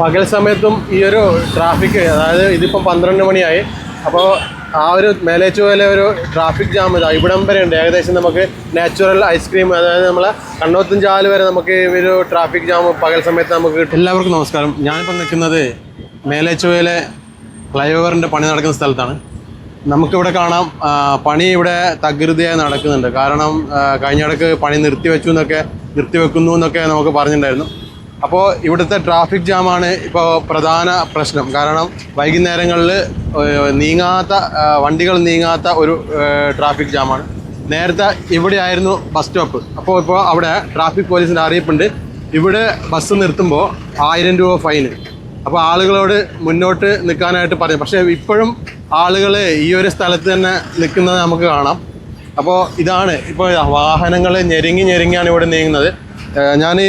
പകൽ സമയത്തും ഈ ഒരു ട്രാഫിക്, അതായത് ഇതിപ്പം 12 മണിയായി. അപ്പോൾ ആ ഒരു മേലേച്ചുപോലെ ഒരു ട്രാഫിക് ജാം ഇവിടം വരെ ഉണ്ട്. ഏകദേശം നമുക്ക് നാച്ചുറൽ ഐസ്ക്രീം, അതായത് നമ്മളെ കണ്ണോത്തുംചാൽ വരെ നമുക്ക് ഈ ഒരു ട്രാഫിക് ജാം പകൽ സമയത്ത് നമുക്ക് കിട്ടും. എല്ലാവർക്കും നമസ്കാരം. ഞാനിപ്പോൾ നിൽക്കുന്നത് മേലേച്ചുവയിലെ ഫ്ലൈ ഓവറിൻ്റെ പണി നടക്കുന്ന സ്ഥലത്താണ്. നമുക്കിവിടെ കാണാം പണി ഇവിടെ തകൃതിയായി നടക്കുന്നുണ്ട്. കാരണം കഴിഞ്ഞിടക്ക് പണി നിർത്തിവെക്കുന്നു എന്നൊക്കെ നമുക്ക് പറഞ്ഞിട്ടുണ്ടായിരുന്നു. അപ്പോൾ ഇവിടുത്തെ ട്രാഫിക് ജാമാണ് ഇപ്പോൾ പ്രധാന പ്രശ്നം. കാരണം വൈകുന്നേരങ്ങളിൽ വണ്ടികൾ നീങ്ങാത്ത ഒരു ട്രാഫിക് ജാമാണ്. നേരത്തെ ഇവിടെ ആയിരുന്നു ബസ് സ്റ്റോപ്പ്. ഇപ്പോൾ അവിടെ ട്രാഫിക് പോലീസിൻ്റെ അറിയിപ്പുണ്ട്, ഇവിടെ ബസ് നിർത്തുമ്പോൾ 1000 രൂപ ഫൈന്. അപ്പോൾ ആളുകളോട് മുന്നോട്ട് നിൽക്കാനായിട്ട് പറയും. പക്ഷേ ഇപ്പോഴും ആളുകൾ ഈ ഒരു സ്ഥലത്ത് തന്നെ നിൽക്കുന്നത് നമുക്ക് കാണാം. അപ്പോൾ ഇതാണ് ഇപ്പോൾ വാഹനങ്ങൾ ഞെരുങ്ങിയാണ് ഇവിടെ നീങ്ങുന്നത്. ഞാൻ ഈ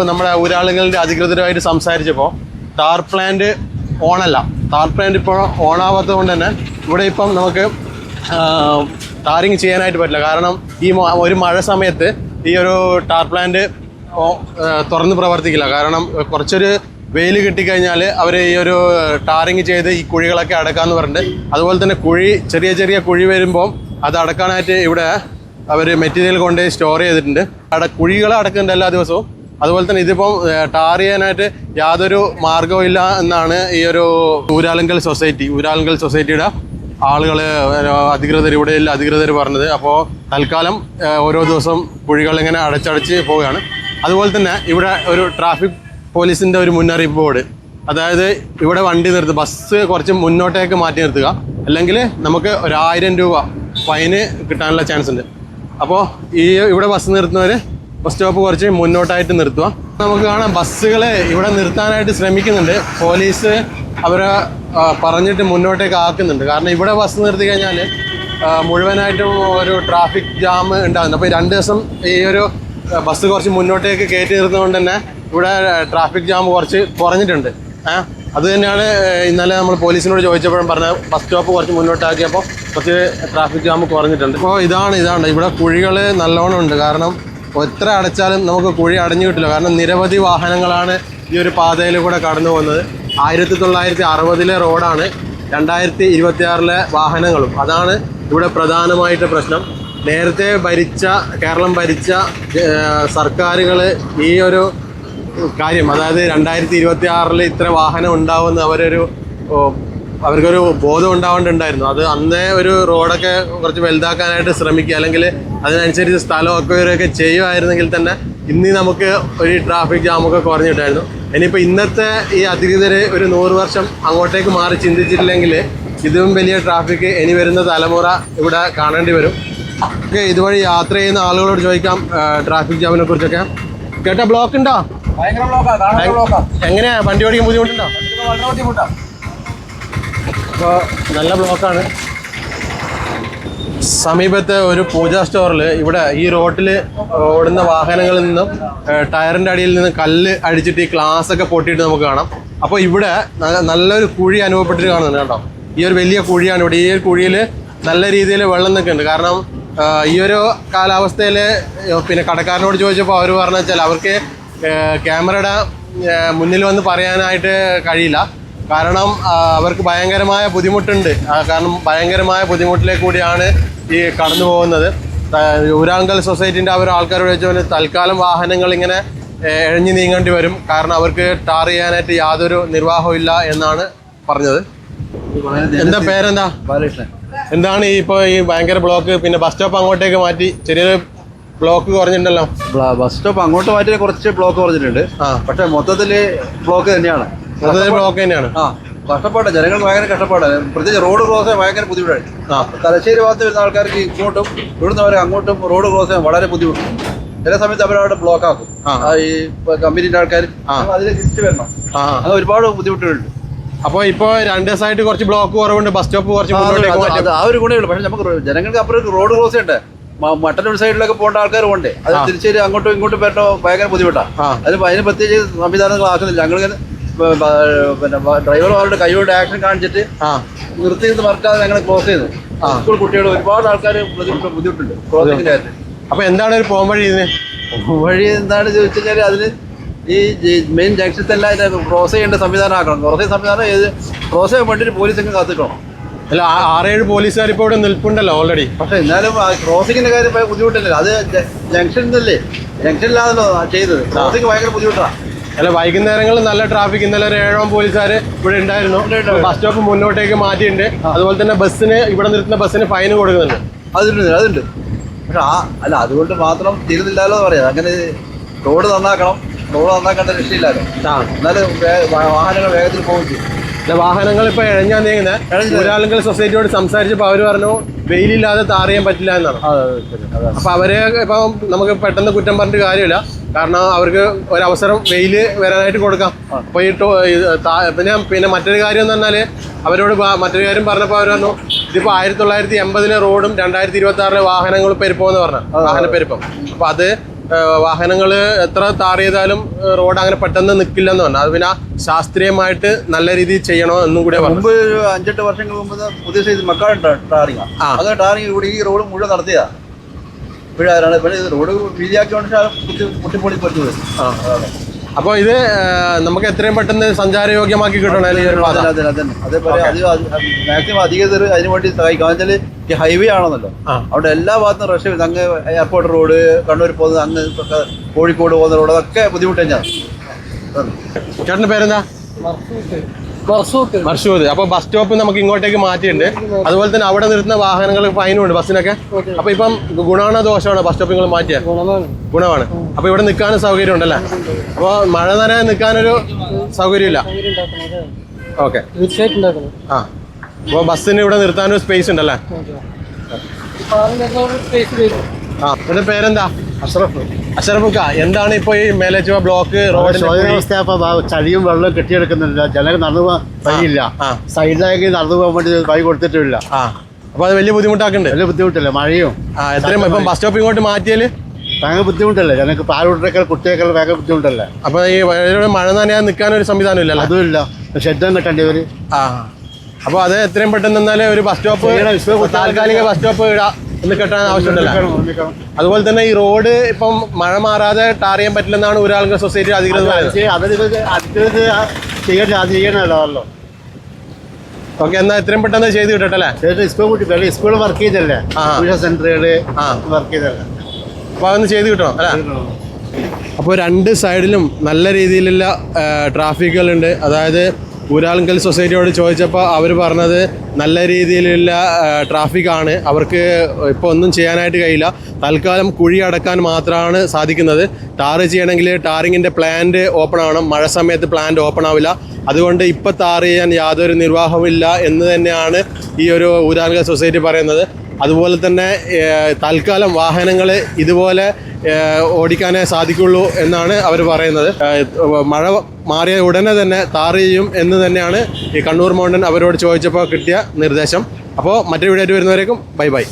നമ്മുടെ ഊരാളുകളുടെ അധികൃതരുമായിട്ട് സംസാരിച്ചപ്പോൾ ടാർ പ്ലാന്റ് ഓണല്ല. ടാർ പ്ലാന്റ് ഇപ്പോൾ ഓണാവാത്തത് കൊണ്ട് തന്നെ ഇവിടെ ഇപ്പം നമുക്ക് ടാറിങ് ചെയ്യാനായിട്ട് പറ്റില്ല. കാരണം ഈ ഒരു മഴ സമയത്ത് ഈ ഒരു ടാർ പ്ലാന്റ് തുറന്ന് പ്രവർത്തിക്കില്ല. കാരണം കുറച്ചൊരു വെയിൽ കിട്ടിക്കഴിഞ്ഞാൽ അവർ ഈ ഒരു ടാറിങ് ചെയ്ത് ഈ കുഴികളൊക്കെ അടക്കാമെന്ന് പറഞ്ഞിട്ട്, അതുപോലെ തന്നെ ചെറിയ കുഴി വരുമ്പോൾ അത് അടക്കാനായിട്ട് ഇവിടെ അവർ മെറ്റീരിയൽ കൊണ്ട് സ്റ്റോർ ചെയ്തിട്ടുണ്ട്. കുഴികൾ അടക്കുന്നുണ്ട് എല്ലാ ദിവസവും. അതുപോലെ തന്നെ ഇതിപ്പം ടാർ ചെയ്യാനായിട്ട് യാതൊരു മാർഗവും ഇല്ല എന്നാണ് ഈ ഒരു ഊരാളുങ്കൽ സൊസൈറ്റിയുടെ ആളുകൾ അധികൃതർ പറഞ്ഞത്. അപ്പോൾ തൽക്കാലം ഓരോ ദിവസം കുഴികൾ ഇങ്ങനെ അടച്ചടച്ച് പോവുകയാണ്. അതുപോലെ തന്നെ ഇവിടെ ഒരു ട്രാഫിക് പോലീസിൻ്റെ ഒരു മുന്നറിയിപ്പ് ബോർഡ്, അതായത് ഇവിടെ വണ്ടി ബസ് കുറച്ച് മുന്നോട്ടേക്ക് മാറ്റി നിർത്തുക, അല്ലെങ്കിൽ നമുക്ക് 1000 രൂപ ഫൈന് കിട്ടാനുള്ള ചാൻസ് ഉണ്ട്. അപ്പോൾ ഇവിടെ ബസ് നിർത്തുന്നവർ ബസ് സ്റ്റോപ്പ് കുറച്ച് മുന്നോട്ടായിട്ട് നിർത്തുക. നമുക്ക് കാണാം ബസ്സുകൾ ഇവിടെ നിർത്താനായിട്ട് ശ്രമിക്കുന്നുണ്ട്. പോലീസ് അവരെ പറഞ്ഞിട്ട് മുന്നോട്ടേക്ക് ആക്കുന്നുണ്ട്. കാരണം ഇവിടെ ബസ് നിർത്തി കഴിഞ്ഞാൽ മുഴുവനായിട്ടും ഒരു ട്രാഫിക് ജാം ഉണ്ടാകുന്നുണ്ട്. അപ്പോൾ 2 ദിവസം ഈ ഒരു ബസ് കുറച്ച് മുന്നോട്ടേക്ക് കയറ്റി നിർത്തുന്നതുകൊണ്ട് തന്നെ ഇവിടെ ട്രാഫിക് ജാം കുറച്ച് കുറഞ്ഞിട്ടുണ്ട്. അത് തന്നെയാണ് ഇന്നലെ നമ്മൾ പോലീസിനോട് ചോദിച്ചപ്പോഴും പറഞ്ഞത്, ബസ് സ്റ്റോപ്പ് കുറച്ച് മുന്നോട്ടാക്കിയപ്പോൾ കുറച്ച് ട്രാഫിക് ജാം കുറഞ്ഞിട്ടുണ്ട്. അപ്പോൾ ഇതാണ് ഇവിടെ കുഴികൾ നല്ലോണം ഉണ്ട്. കാരണം എത്ര അടച്ചാലും നമുക്ക് കുഴി അടഞ്ഞു കിട്ടില്ല. കാരണം നിരവധി വാഹനങ്ങളാണ് ഈ ഒരു പാതയിൽ കൂടെ കടന്നു പോകുന്നത്. 1960 റോഡാണ്, 2026 വാഹനങ്ങളും. അതാണ് ഇവിടെ പ്രധാനമായിട്ട് പ്രശ്നം. നേരത്തെ കേരളം ഭരിച്ച സർക്കാരുകൾ ഈ ഒരു കാര്യം, അതായത് 2026 ഇത്ര വാഹനം ഉണ്ടാവുമെന്ന് അവർക്കൊരു ബോധം ഉണ്ടാവേണ്ടതുണ്ടായിരുന്നു. അത് അന്നേ ഒരു റോഡൊക്കെ കുറച്ച് വലുതാക്കാനായിട്ട് ശ്രമിക്കുക, അല്ലെങ്കിൽ അതിനനുസരിച്ച് സ്ഥലമൊക്കെ ചെയ്യുമായിരുന്നെങ്കിൽ തന്നെ ഇന്ന് നമുക്ക് ഒരു ട്രാഫിക് ജാമൊക്കെ കുറഞ്ഞിട്ടായിരുന്നു. ഇനിയിപ്പോൾ ഇന്നത്തെ ഈ അധികൃതർ ഒരു 100 വർഷം അങ്ങോട്ടേക്ക് മാറി ചിന്തിച്ചിട്ടില്ലെങ്കിൽ ഇതും വലിയ ട്രാഫിക് ഇനി വരുന്ന തലമുറ ഇവിടെ കാണേണ്ടി വരും. ഓക്കെ, ഇതുവഴി യാത്ര ചെയ്യുന്ന ആളുകളോട് ചോദിക്കാം ട്രാഫിക് ജാമിനെ കുറിച്ചൊക്കെ. കേട്ടാ, ബ്ലോക്ക് ഉണ്ടോ? എങ്ങനെയാ വണ്ടി ഓടിക്കാൻ ബുദ്ധിമുട്ടുണ്ടോ? അപ്പോൾ നല്ല ബ്ലോക്കാണ്. സമീപത്തെ ഒരു പൂജാ സ്റ്റോറിൽ ഇവിടെ ഈ റോട്ടിൽ ഓടുന്ന വാഹനങ്ങളിൽ നിന്നും ടയറിൻ്റെ അടിയിൽ നിന്ന് കല്ല് അടിച്ചിട്ട് ഈ ഗ്ലാസ്സൊക്കെ പൊട്ടിയിട്ട് നമുക്ക് കാണാം. അപ്പോൾ ഇവിടെ നല്ലൊരു കുഴി അനുഭവപ്പെട്ടിട്ട് കാണുന്നുണ്ട്. കേട്ടോ, ഈ ഒരു വലിയ കുഴിയാണ് ഇവിടെ. ഈ ഒരു കുഴിയിൽ നല്ല രീതിയിൽ വെള്ളം നിൽക്കുന്നുണ്ട്. കാരണം ഈ ഒരു കാലാവസ്ഥയിൽ പിന്നെ കടക്കാരനോട് ചോദിച്ചപ്പോൾ അവർ പറഞ്ഞു വെച്ചാൽ അവർക്ക് ക്യാമറയുടെ മുന്നിൽ വന്ന് പറയാനായിട്ട് കഴിയില്ല. കാരണം അവർക്ക് ഭയങ്കരമായ ബുദ്ധിമുട്ടുണ്ട്. കാരണം ഭയങ്കരമായ ബുദ്ധിമുട്ടിലേക്ക് കൂടിയാണ് ഈ കടന്നു പോകുന്നത്. ഊരാളുങ്കൽ സൊസൈറ്റിൻ്റെ ആൾക്കാരോട് ചോദിച്ചാൽ തൽക്കാലം വാഹനങ്ങൾ ഇങ്ങനെ എഴഞ്ഞു നീങ്ങേണ്ടി വരും. കാരണം അവർക്ക് ടാർ ചെയ്യാനായിട്ട് യാതൊരു നിർവാഹവും ഇല്ല എന്നാണ് പറഞ്ഞത്. എന്താ പേരെന്താ? ബാലകൃഷ്ണൻ. എന്താണ് ഇപ്പോൾ ഈ ഭയങ്കര ബ്ലോക്ക്? പിന്നെ ബസ് സ്റ്റോപ്പ് അങ്ങോട്ടേക്ക് മാറ്റി ചെറിയൊരു ബ്ലോക്ക് കുറഞ്ഞിട്ടുണ്ടല്ലോ. ബസ് സ്റ്റോപ്പ് അങ്ങോട്ട് മാറ്റി കുറച്ച് ബ്ലോക്ക് കുറഞ്ഞിട്ടുണ്ട്. പക്ഷെ മൊത്തത്തില് ബ്ലോക്ക് തന്നെയാണ്. കഷ്ടപ്പാട്, ജനങ്ങൾ ഭയങ്കര കഷ്ടപ്പാടാണ്. പ്രത്യേകിച്ച് റോഡ് ക്രോസ് ചെയ്യാൻ ഭയങ്കര ബുദ്ധിമുട്ടാണ്. തലശ്ശേരി ഭാഗത്ത് വരുന്ന ആൾക്കാർക്ക് ഇങ്ങോട്ടും ഇവിടുന്ന് വരെ അങ്ങോട്ടും റോഡ് ക്രോസ് ചെയ്യാൻ വളരെ ബുദ്ധിമുട്ടുണ്ട്. ചില സമയത്ത് അവരവിടെ ബ്ലോക്ക് ആക്കും. ഈ കമ്പനിന്റെ ആൾക്കാർ അതിൽ തിരിച്ചു വരണം. അത് ഒരുപാട് ബുദ്ധിമുട്ടുണ്ട്. അപ്പോൾ ഇപ്പോൾ 2 ദിവസമായിട്ട് കുറച്ച് ബ്ലോക്ക് കുറവുണ്ട്. ബസ് സ്റ്റോപ്പ് കുറച്ച് ആ ഒരു ഗുണമേ ഉള്ളൂ. പക്ഷെ നമുക്ക് ജനങ്ങൾക്ക് അപ്പുറം റോഡ് ക്രോസ് ചെയ്യണ്ടേ? മറ്റൊരു സൈഡിലൊക്കെ പോകേണ്ട ആൾക്കാർ പോകണ്ടേ? അത് തിരിച്ചേരി അങ്ങോട്ടും ഇങ്ങോട്ടും വരട്ടോ ഭയങ്കര ബുദ്ധിമുട്ടാണ്. അതിന് പ്രത്യേകിച്ച് സംവിധാനങ്ങൾ ആക്കുന്നില്ല. ഞങ്ങളിങ്ങനെ പിന്നെ ഡ്രൈവർമാരുടെ കൈകൊണ്ട് ആക്ഷൻ കാണിച്ചിട്ട് നിർത്തി മറക്കാതെ ഞങ്ങൾ ക്ലോസ് ചെയ്ത് സ്കൂൾ കുട്ടികൾ ഒരുപാട് ആൾക്കാർ ബുദ്ധിമുട്ടുണ്ട് ക്രോസിങ്ങിന്റെ കാര്യത്തിൽ. അപ്പൊ എന്താണ് ഒരു പോംവഴി? വഴി എന്താണ് ചോദിച്ചു കഴിഞ്ഞാൽ അതിന് ഈ മെയിൻ ജംഗ്ഷനിൽ തന്നെ അതിനെ ക്രോസ് ചെയ്യേണ്ട സംവിധാനം ആക്കണം. ക്രോസ് ചെയ്യാൻ വേണ്ടിയിട്ട് പോലീസൊക്കെ കാത്തിക്കണം. അല്ല 6-7 പോലീസുകാർ ഇപ്പോൾ ഇവിടെ നിൽപ്പുണ്ടല്ലോ ഓൾറെഡി. പക്ഷെ എന്നാലും ക്രോസിങ്ങിന്റെ കാര്യം ബുദ്ധിമുട്ടില്ലല്ലോ. അത് ജംഗ്ഷനിലല്ലേ, ജംഗ്ഷനിലാണല്ലോ ചെയ്തത്. ക്രോസിങ് ഭയങ്കര ബുദ്ധിമുട്ടാണ്. അല്ല വൈകുന്നേരങ്ങളിൽ നല്ല ട്രാഫിക്. ഇന്നലെ ഒരു 7 പോലീസുകാർ ഇവിടെ ഉണ്ടായിരുന്നു. ബസ് സ്റ്റോപ്പ് മുന്നോട്ടേക്ക് മാറ്റിയിട്ടുണ്ട്. അതുപോലെ തന്നെ ബസ്സിന് ഇവിടെ നിർത്തുന്ന ബസ്സിന് ഫൈൻ കൊടുക്കുന്നുണ്ട്. അതുണ്ട്. പക്ഷെ അല്ല അതുകൊണ്ട് മാത്രം തീരുന്നില്ലല്ലോ എന്ന് പറയാം. അങ്ങനെ റോഡ് നന്നാക്കേണ്ട രക്ഷയില്ലല്ലോ. എന്നാലും വാഹനങ്ങൾ വേഗത്തിൽ പോകും ചെയ്യും. വാഹനങ്ങൾ ഇപ്പൊ ഇഴഞ്ഞാ നീങ്ങുന്നത്. ഊരാളുങ്കൽ സൊസൈറ്റിയോട് സംസാരിച്ചപ്പോൾ അവര് പറഞ്ഞു വെയിലില്ലാതെ ടാർ ചെയ്യാൻ പറ്റില്ല എന്നാണ്. അപ്പൊ അവരെ ഇപ്പൊ നമുക്ക് പെട്ടെന്ന് കുറ്റം പറഞ്ഞിട്ട് കാര്യമില്ല. കാരണം അവർക്ക് ഒരവസരം വെയില് വരാനായിട്ട് കൊടുക്കാം. അപ്പൊ ഈ പിന്നെ മറ്റൊരു കാര്യം എന്ന് പറഞ്ഞാല് അവരോട് മറ്റൊരു കാര്യം പറഞ്ഞപ്പോൾ അവർ പറഞ്ഞു ഇതിപ്പോ 1980 റോഡും 2026 വാഹനങ്ങൾ പെരുപ്പമെന്ന് പറഞ്ഞു, വാഹനപ്പെരുപ്പം. അപ്പൊ അത് വാഹനങ്ങൾ എത്ര ടാർ ചെയ്താലും റോഡ് അങ്ങനെ പെട്ടെന്ന് നിൽക്കില്ലെന്ന് പറഞ്ഞു. അത് പിന്നെ ശാസ്ത്രീയമായിട്ട് നല്ല രീതിയിൽ ചെയ്യണോ എന്നും കൂടെ മുമ്പ് 5-8 വർഷങ്ങൾ മുമ്പ് പുതിയ സൈസ് മക്കാട് ടാറിങ് അത് ടാറിങ് കൂടി ഈ റോഡ് മുഴുവൻ നടത്തിയതാ. ഇപ്പോഴാണ് റോഡ് വീതിയാക്കിയോണ്ട് പൊട്ടിപ്പൊളി പറ്റുന്നത്. അപ്പോൾ ഇത് നമുക്ക് എത്രയും പെട്ടെന്ന് സഞ്ചാരയോഗ്യമാക്കി കിട്ടണം. അതേപോലെ മാക്സിമം അധികൃതർ അതിന് വേണ്ടി സഹായിക്കും. കാരണം വെച്ചാൽ ഈ ഹൈവേ ആണെന്നല്ലോ, അവിടെ എല്ലാ ഭാഗത്തും റഷ് അങ്ങ് എയർപോർട്ട് റോഡ്, കണ്ണൂർ പോകുന്നത്, അങ്ങ് കോഴിക്കോട് പോകുന്ന റോഡ്, അതൊക്കെ ബുദ്ധിമുട്ട് തന്നെയാണ്. ചേട്ടൻ്റെ പേരെന്താ? മർഷൂദ്. അപ്പോൾ ബസ് സ്റ്റോപ്പ് നമുക്ക് ഇങ്ങോട്ടേക്ക് മാറ്റിയിട്ടുണ്ട്. അതുപോലെ തന്നെ അവിടെ നിർത്തുന്ന വാഹനങ്ങൾക്ക് ഫൈനും ഉണ്ട് ബസ്സിനൊക്കെ. അപ്പൊ ഇപ്പം ഗുണമാണോ ദോഷമാണോ ബസ് സ്റ്റോപ്പ് നിങ്ങൾ മാറ്റിയാൽ? ഗുണമാണ്. അപ്പൊ ഇവിടെ നിൽക്കാനും സൗകര്യം ഉണ്ടല്ലേ? അപ്പോൾ മഴ നനയാൻ നിൽക്കാനൊരു സൗകര്യമില്ല. ഓക്കെ. ആ അപ്പോൾ ബസ്സിന് ഇവിടെ നിർത്താനൊരു സ്പേസ് ഉണ്ടല്ലേ? ആ എൻ്റെ പേരെന്താ? അഷറഫുക്ക. എന്താണ് ഇപ്പൊ ഈ മേലേച്ചുവ ബ്ലോക്ക് റോഡ് അവസ്ഥ? ചളിയും വെള്ളം കെട്ടിയെടുക്കുന്നില്ല, ജനങ്ങൾ നടന്നു പോകാൻ വഴിയില്ല. സൈഡിലേക്ക് നടന്നു പോകാൻ വേണ്ടി വഴി കൊടുത്തിട്ടില്ല. അപ്പൊ അത് വലിയ ബുദ്ധിമുട്ടാക്കുന്നുണ്ട്. വലിയ ബുദ്ധിമുട്ടില്ല. മഴയും എത്രയും ഇപ്പം ബസ് സ്റ്റോപ്പ് ഇങ്ങോട്ട് മാറ്റിയാല് ഭയങ്കര ബുദ്ധിമുട്ടല്ലേ ജനങ്ങൾക്ക്? പാലുട്ടേക്കാൾ കുട്ടിയേക്കാൾ ഭയങ്കര ബുദ്ധിമുട്ടല്ലേ? അപ്പൊ ഈ മഴ നനയാൻ നിൽക്കാനൊരു സംവിധാനം ഇല്ലല്ലോ? അതുമില്ല. ഷെഡും കെട്ടേണ്ടി വരും. അപ്പൊ അത് എത്രയും പെട്ടെന്ന് എന്നാലും ഒരു ബസ് സ്റ്റോപ്പ്, താൽക്കാലിക ബസ് സ്റ്റോപ്പ് ഇടാം എന്ന് കെട്ടാൻ ആവശ്യമുണ്ടല്ലോ. അതുപോലെ തന്നെ ഈ റോഡ് ഇപ്പം മഴ മാറാതെ ടാർ ചെയ്യാൻ പറ്റില്ലെന്നാണ് ഊരാളുങ്കൽ സൊസൈറ്റി അധികൃതർ ചെയ്യണല്ലോ. ഓക്കെ, എന്നാൽ എത്രയും പെട്ടെന്ന് ചെയ്ത് കിട്ടട്ടല്ലേ? സ്കൂൾ വർക്ക് ചെയ്തല്ലേ, സെന്ററുകള് വർക്ക് ചെയ്തല്ലേ. അപ്പോൾ അതൊന്ന് ചെയ്ത് കിട്ടണം അല്ലേ? അപ്പോൾ 2 സൈഡിലും നല്ല രീതിയിലുള്ള ട്രാഫിക്കുകളുണ്ട്. അതായത് ഊരാളുങ്കൽ സൊസൈറ്റിയോട് ചോദിച്ചപ്പോൾ അവർ പറഞ്ഞത് നല്ല രീതിയിലുള്ള ട്രാഫിക്കാണ്. അവർക്ക് ഇപ്പോൾ ഒന്നും ചെയ്യാനായിട്ട് കഴിയില്ല. തൽക്കാലം കുഴി അടക്കാൻ മാത്രമാണ് സാധിക്കുന്നത്. ടാർ ചെയ്യണമെങ്കിൽ ടാറിങ്ങിൻ്റെ പ്ലാന്റ് ഓപ്പൺ ആവണം. മഴ സമയത്ത് പ്ലാന്റ് ഓപ്പൺ ആവില്ല. അതുകൊണ്ട് ഇപ്പോൾ ടാർ ചെയ്യാൻ യാതൊരു നിർവാഹമില്ല എന്ന് തന്നെയാണ് ഈ ഒരു ഊരാളുങ്കൽ സൊസൈറ്റി പറയുന്നത്. അതുപോലെ തന്നെ തൽക്കാലം വാഹനങ്ങൾ ഇതുപോലെ ഓടിക്കാനേ സാധിക്കുള്ളൂ എന്നാണ് അവർ പറയുന്നത്. മഴ മാറിയ ഉടനെ തന്നെ ടാർ ചെയ്യും എന്ന് തന്നെയാണ് ഈ കണ്ണൂർ മൗണ്ടൻ അവരോട് ചോദിച്ചപ്പോൾ കിട്ടിയ നിർദ്ദേശം. അപ്പോൾ മറ്റൊരു വീഡിയോ ആയിട്ട് വരുന്നവരേക്കും ബൈ ബൈ.